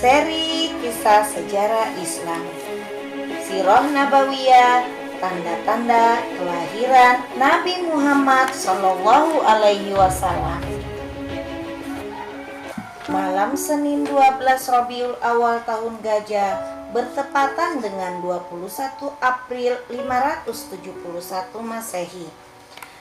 Seri kisah sejarah Islam, Sirah Nabawiyah, tanda-tanda kelahiran Nabi Muhammad Shallallahu Alaihi Wasallam. Malam Senin 12 Rabiul Awal tahun Gajah bertepatan dengan 21 April 571 Masehi.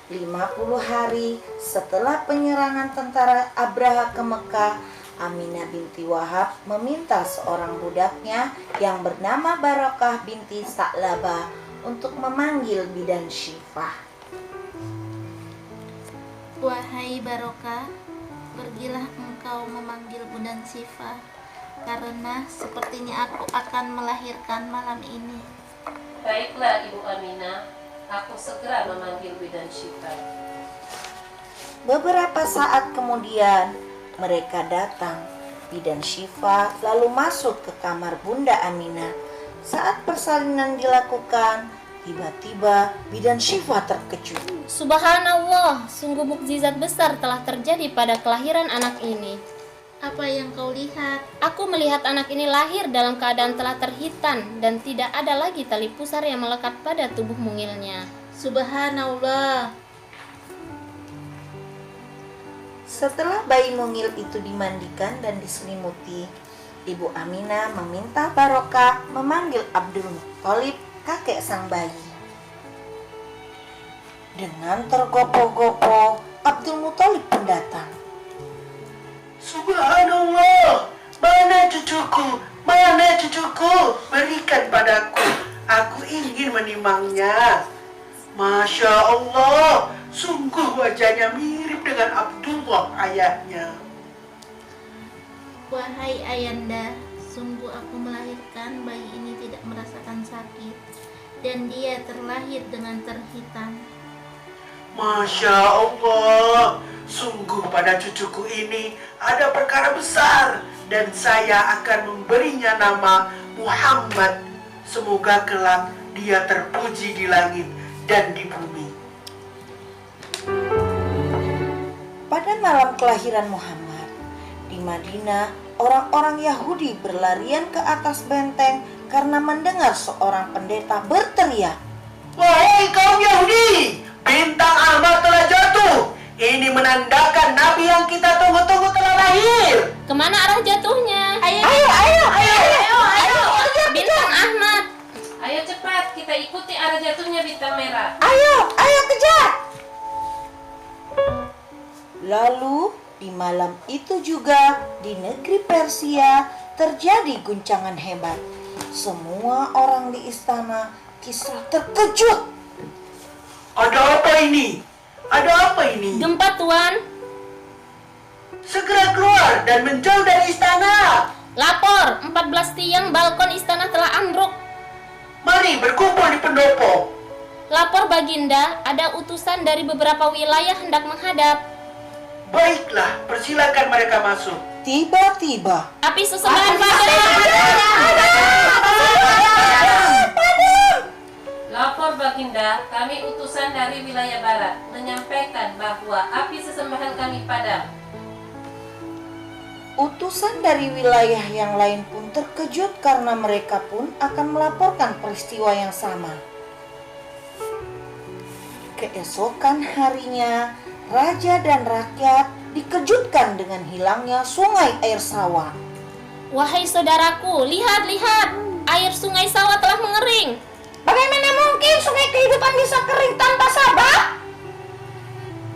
50 hari setelah penyerangan tentara Abraha ke Mekah, Aminah binti Wahab meminta seorang budaknya yang bernama Barokah binti Sa'labah untuk memanggil bidan Syifah. Wahai Barokah, pergilah engkau memanggil bidan Syifah, karena sepertinya aku akan melahirkan malam ini. Baiklah Ibu Aminah, aku segera memanggil bidan Syifah. Beberapa saat kemudian mereka datang. Bidan Syifah lalu masuk ke kamar Bunda Aminah. Saat persalinan dilakukan, tiba-tiba bidan Syifah terkejut. Subhanallah, sungguh mukjizat besar telah terjadi pada kelahiran anak ini. Apa yang kau lihat? Aku melihat anak ini lahir dalam keadaan telah terhitan dan tidak ada lagi tali pusar yang melekat pada tubuh mungilnya. Subhanallah. Setelah bayi mungil itu dimandikan dan diselimuti, Ibu Aminah meminta Barokah memanggil Abdul Muthalib, kakek sang bayi. Dengan tergopoh-gopoh, Abdul Muthalib pun datang. Subhanallah, mana cucuku? Mana cucuku? Berikan padaku, aku ingin menimangnya. Masya Allah, sungguh wajahnya mirip dengan Abdullah ayahnya. Wahai Ayanda, sungguh aku melahirkan bayi ini tidak merasakan sakit, dan dia terlahir dengan terhitam. Masya Allah, sungguh pada cucuku ini ada perkara besar, dan saya akan memberinya nama Muhammad. Semoga kelak dia terpuji di langit dan di bumi. Pada malam kelahiran Muhammad, di Madinah, orang-orang Yahudi berlarian ke atas benteng karena mendengar seorang pendeta berteriak, Wahai kaum Yahudi, bintang Ahmad telah jatuh. Ini menandakan Nabi yang kita tunggu-tunggu telah lahir. Kemana arah jatuhnya? Ayo. Bintang Ahmad. Ayo cepat, kita ikuti arah jatuhnya bintang merah. Ayo kejar. Lalu di malam itu juga di negeri Persia terjadi guncangan hebat. Semua orang di istana Kisra terkejut. Ada apa ini? Ada apa ini? Gempa, Tuan. Segera keluar dan menjauh dari istana. Lapor, 14 tiang balkon istana telah ambruk. Mari berkumpul di pendopo. Lapor Baginda, ada utusan dari beberapa wilayah hendak menghadap. Baiklah, persilakan mereka masuk. Tiba-tiba Api sesembahan padam. Lapor Baginda, kami utusan dari wilayah barat menyampaikan bahwa api sesembahan kami padam. utusan dari wilayah yang lain pun terkejut karena mereka pun akan melaporkan peristiwa yang sama. Keesokan harinya, raja dan rakyat dikejutkan dengan hilangnya sungai air sawah. Wahai saudaraku, lihat, air sungai sawah telah mengering. Bagaimana mungkin sungai kehidupan bisa kering tanpa sabah?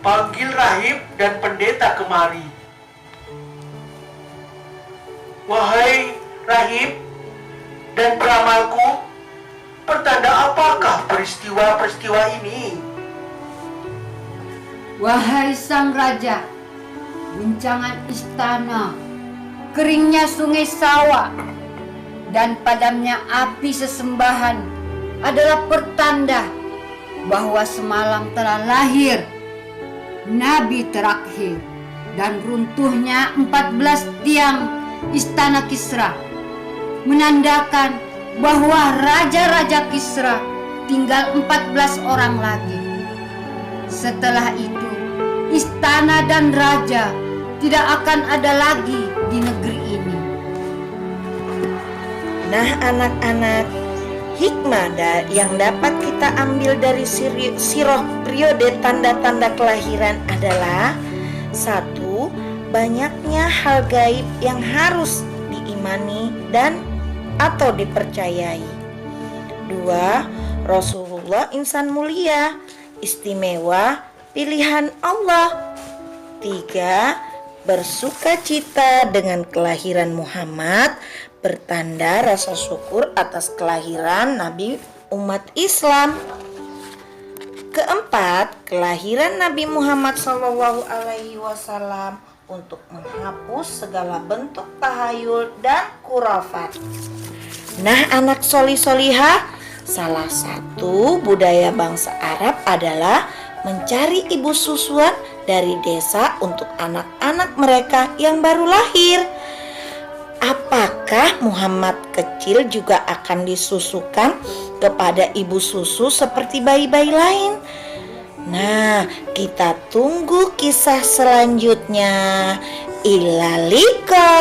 Panggil rahib dan pendeta kemari. Wahai rahib dan peramalku, pertanda apakah peristiwa-peristiwa ini? Wahai sang raja, guncangan istana, keringnya sungai sawah, dan padamnya api sesembahan adalah pertanda bahwa semalam telah lahir Nabi terakhir, dan runtuhnya 14 tiang istana Kisra menandakan bahwa raja-raja Kisra tinggal 14 orang lagi. Setelah itu, istana dan raja tidak akan ada lagi di negeri ini. Nah anak-anak, hikmah yang dapat kita ambil dari sirah periode tanda-tanda kelahiran adalah: 1. Banyaknya hal gaib yang harus diimani dan atau dipercayai. 2. Rasulullah insan mulia, istimewa, pilihan Allah. 3. Bersukacita dengan kelahiran Muhammad, bertanda rasa syukur atas kelahiran Nabi umat Islam. 4. Kelahiran Nabi Muhammad SAW untuk menghapus segala bentuk tahayul dan khurafat. Nah anak solihah, salah satu budaya bangsa Arab adalah mencari ibu susuan dari desa untuk anak-anak mereka yang baru lahir. Apakah Muhammad kecil juga akan disusukan kepada ibu susu seperti bayi-bayi lain? Nah, kita tunggu kisah selanjutnya. Ila liqa.